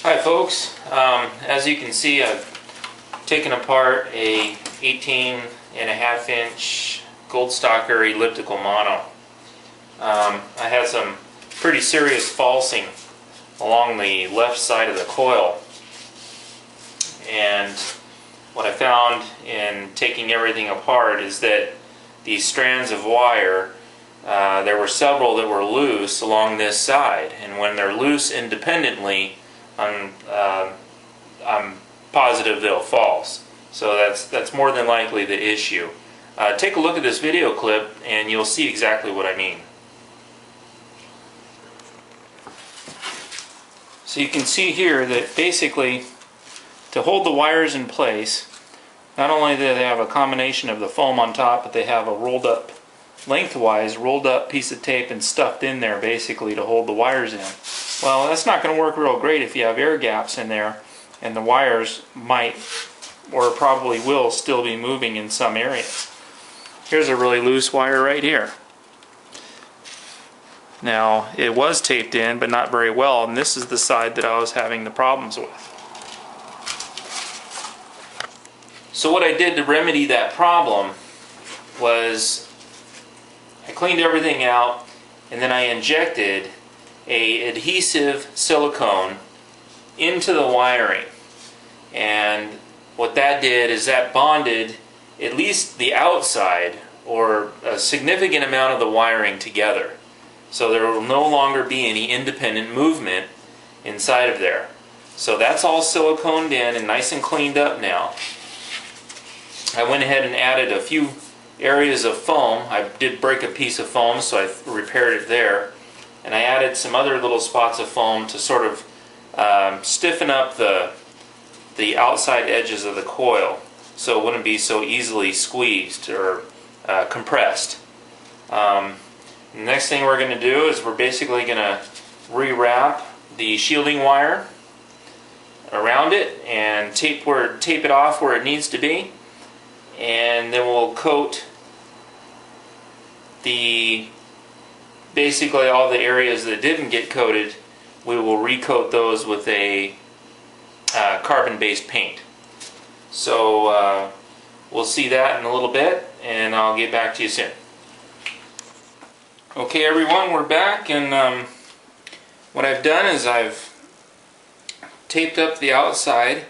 Hi folks, as you can see, I've taken apart a 18.5-inch Goldstalker Elliptical Mono. I had some pretty serious falsing along the left side of the coil, and what I found in taking everything apart is that these strands of wire, there were several that were loose along this side, and when they're loose independently, I'm positive they'll false. So that's more than likely the issue. Take a look at this video clip and you'll see exactly what I mean. So you can see here that basically to hold the wires in place, not only do they have a combination of the foam on top, but they have a lengthwise rolled up piece of tape and stuffed in there basically to hold the wires in. Well, that's not going to work real great if you have air gaps in there, and the wires might or probably will still be moving in some areas. Here's a really loose wire right here. Now, it was taped in, but not very well, and this is the side that I was having the problems with. So what I did to remedy that problem was I cleaned everything out, and then I injected a adhesive silicone into the wiring. And what that did is that bonded at least the outside or a significant amount of the wiring together. So there will no longer be any independent movement inside of there. So that's all siliconed in and nice and cleaned up now. I went ahead and added a few areas of foam. I did break a piece of foam, so I repaired it there. And I added some other little spots of foam to sort of stiffen up the outside edges of the coil so it wouldn't be so easily squeezed or compressed. The next thing we're going to do is we're basically going to rewrap the shielding wire around it and tape it off where it needs to be, and then we'll coat basically all the areas that didn't get coated. We will recoat those with a carbon-based paint. So we'll see that in a little bit, and I'll get back to you soon. Okay everyone, we're back, and what I've done is I've taped up the outside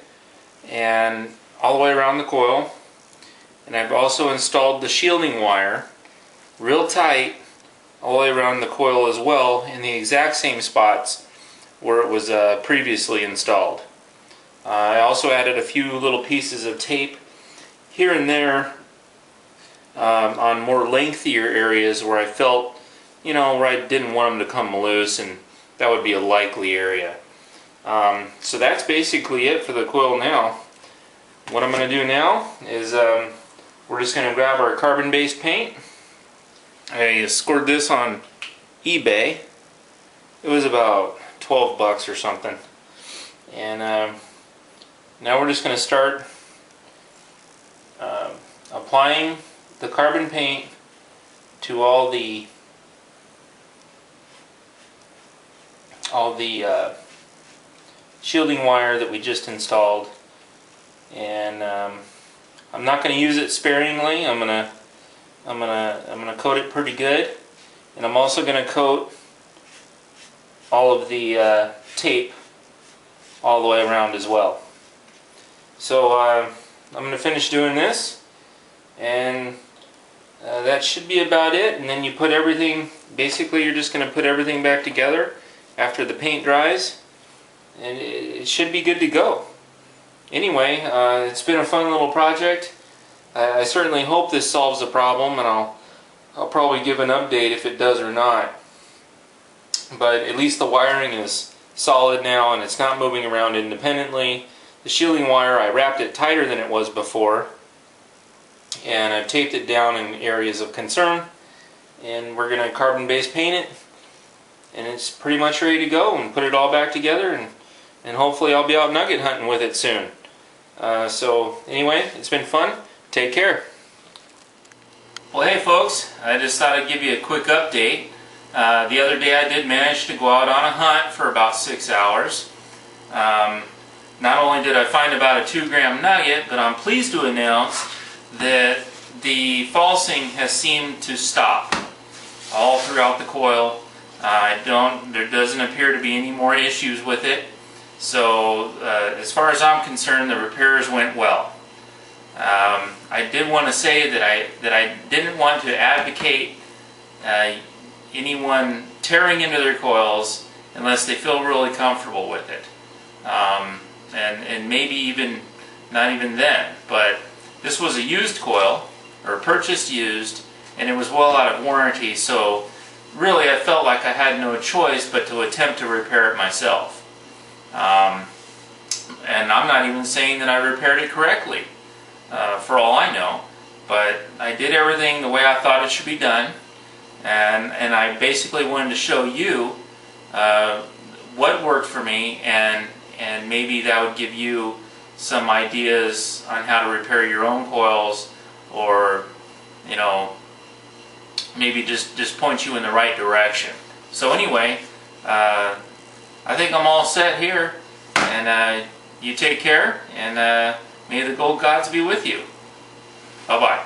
and all the way around the coil, and I've also installed the shielding wire real tight all the way around the coil as well, in the exact same spots where it was previously installed. I also added a few little pieces of tape here and there on more lengthier areas where I felt, where I didn't want them to come loose, and that would be a likely area. So that's basically it for the coil now. What I'm going to do now is we're just going to grab our carbon-based paint. I scored this on eBay. It was about 12 bucks or something. And now we're just going to start applying the carbon paint to all the shielding wire that we just installed. And I'm not going to use it sparingly. I'm gonna coat it pretty good, and I'm also going to coat all of the tape all the way around as well. So I'm going to finish doing this, and that should be about it. And then you put everything, basically you're just going to put everything back together after the paint dries, and it should be good to go. Anyway, it's been a fun little project. I certainly hope this solves the problem, and I'll probably give an update if it does or not. But at least the wiring is solid now, and it's not moving around independently. The shielding wire, I wrapped it tighter than it was before, and I've taped it down in areas of concern, and we're going to carbon-based paint it, and it's pretty much ready to go, and put it all back together, and hopefully I'll be out nugget hunting with it soon. So anyway, it's been fun. Take care. Well, hey folks, I just thought I'd give you a quick update. The other day I did manage to go out on a hunt for about 6 hours. Not only did I find about a 2-gram nugget, but I'm pleased to announce that the falsing has seemed to stop all throughout the coil. There doesn't appear to be any more issues with it. So as far as I'm concerned, the repairs went well. I did want to say that I didn't want to advocate anyone tearing into their coils unless they feel really comfortable with it. And maybe even not even then. But this was a used coil, or purchased used, and it was well out of warranty, so really I felt like I had no choice but to attempt to repair it myself. And I'm not even saying that I repaired it correctly, for all I know, but I did everything the way I thought it should be done, and I basically wanted to show you what worked for me, and maybe that would give you some ideas on how to repair your own coils, or maybe just point you in the right direction. So anyway, I think I'm all set here, and you take care, and may the gold gods be with you. Bye-bye.